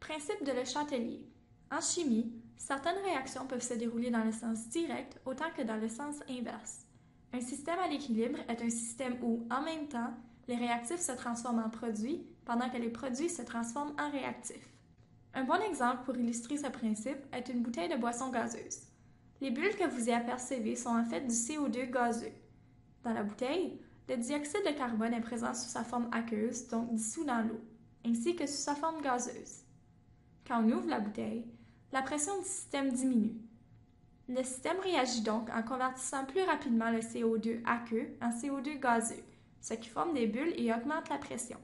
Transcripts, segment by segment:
Principe de Le Chatelier. En chimie, certaines réactions peuvent se dérouler dans le sens direct autant que dans le sens inverse. Un système à l'équilibre est un système où, en même temps, les réactifs se transforment en produits pendant que les produits se transforment en réactifs. Un bon exemple pour illustrer ce principe est une bouteille de boisson gazeuse. Les bulles que vous y apercevez sont en fait du CO2 gazeux. Dans la bouteille, le dioxyde de carbone est présent sous sa forme aqueuse, donc dissous dans l'eau, ainsi que sous sa forme gazeuse. Quand on ouvre la bouteille, la pression du système diminue. Le système réagit donc en convertissant plus rapidement le CO2 aqueux en CO2 gazeux, ce qui forme des bulles et augmente la pression.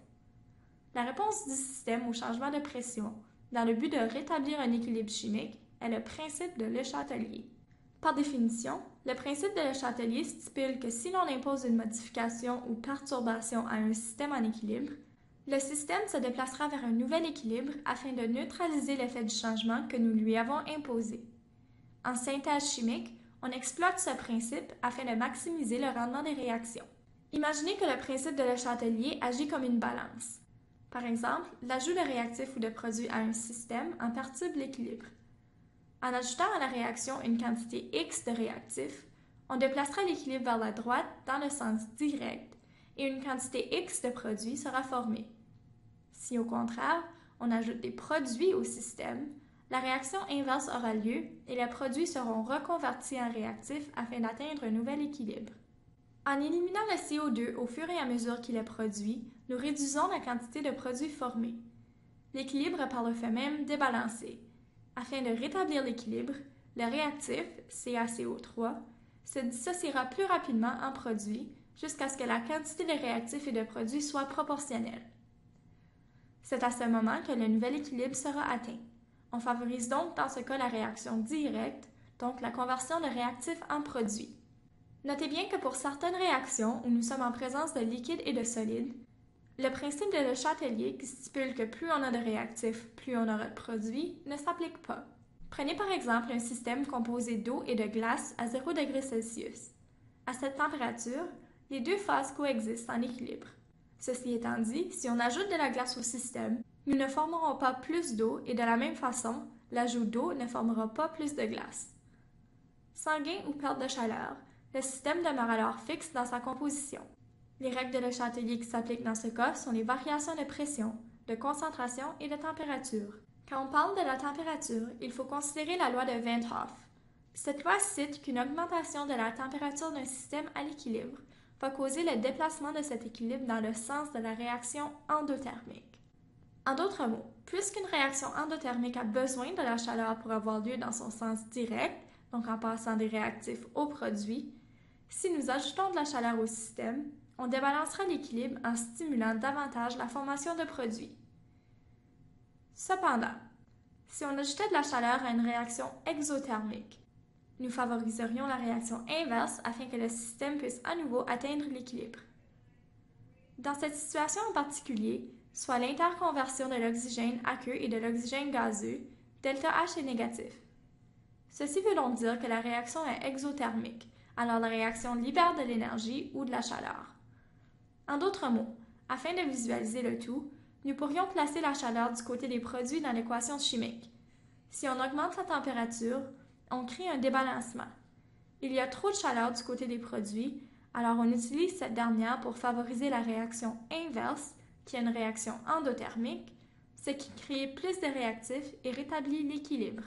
La réponse du système au changement de pression, dans le but de rétablir un équilibre chimique, est le principe de Le Chatelier. Par définition, le principe de Le Chatelier stipule que si l'on impose une modification ou perturbation à un système en équilibre, le système se déplacera vers un nouvel équilibre afin de neutraliser l'effet du changement que nous lui avons imposé. En synthèse chimique, on exploite ce principe afin de maximiser le rendement des réactions. Imaginez que le principe de Le Chatelier agit comme une balance. Par exemple, l'ajout de réactifs ou de produits à un système en perturbe l'équilibre. En ajoutant à la réaction une quantité X de réactifs, on déplacera l'équilibre vers la droite dans le sens direct et une quantité X de produits sera formée. Si au contraire, on ajoute des produits au système, la réaction inverse aura lieu et les produits seront reconvertis en réactifs afin d'atteindre un nouvel équilibre. En éliminant le CO2 au fur et à mesure qu'il est produit, nous réduisons la quantité de produits formés. L'équilibre est par le fait même débalancé. Afin de rétablir l'équilibre, le réactif, CaCO3, se dissociera plus rapidement en produits jusqu'à ce que la quantité de réactifs et de produits soit proportionnelle. C'est à ce moment que le nouvel équilibre sera atteint. On favorise donc dans ce cas la réaction directe, donc la conversion de réactifs en produits. Notez bien que pour certaines réactions où nous sommes en présence de liquides et de solides, le principe de Le Chatelier qui stipule que plus on a de réactifs, plus on aura de produits, ne s'applique pas. Prenez par exemple un système composé d'eau et de glace à 0 degré Celsius. À cette température, les deux phases coexistent en équilibre. Ceci étant dit, si on ajoute de la glace au système, nous ne formerons pas plus d'eau et de la même façon, l'ajout d'eau ne formera pas plus de glace. Sans gain ou perte de chaleur, le système demeure alors fixe dans sa composition. Les règles de Le Chatelier qui s'appliquent dans ce cas sont les variations de pression, de concentration et de température. Quand on parle de la température, il faut considérer la loi de 't Hoff. Cette loi cite qu'une augmentation de la température d'un système à l'équilibre va causer le déplacement de cet équilibre dans le sens de la réaction endothermique. En d'autres mots, puisqu'une réaction endothermique a besoin de la chaleur pour avoir lieu dans son sens direct, donc en passant des réactifs aux produits, si nous ajoutons de la chaleur au système, on débalancera l'équilibre en stimulant davantage la formation de produits. Cependant, si on ajoutait de la chaleur à une réaction exothermique, nous favoriserions la réaction inverse afin que le système puisse à nouveau atteindre l'équilibre. Dans cette situation en particulier, soit l'interconversion de l'oxygène aqueux et de l'oxygène gazeux, ΔH est négatif. Ceci veut donc dire que la réaction est exothermique, alors la réaction libère de l'énergie ou de la chaleur. En d'autres mots, afin de visualiser le tout, nous pourrions placer la chaleur du côté des produits dans l'équation chimique. Si on augmente la température, on crée un débalancement. Il y a trop de chaleur du côté des produits, alors on utilise cette dernière pour favoriser la réaction inverse, qui est une réaction endothermique, ce qui crée plus de réactifs et rétablit l'équilibre.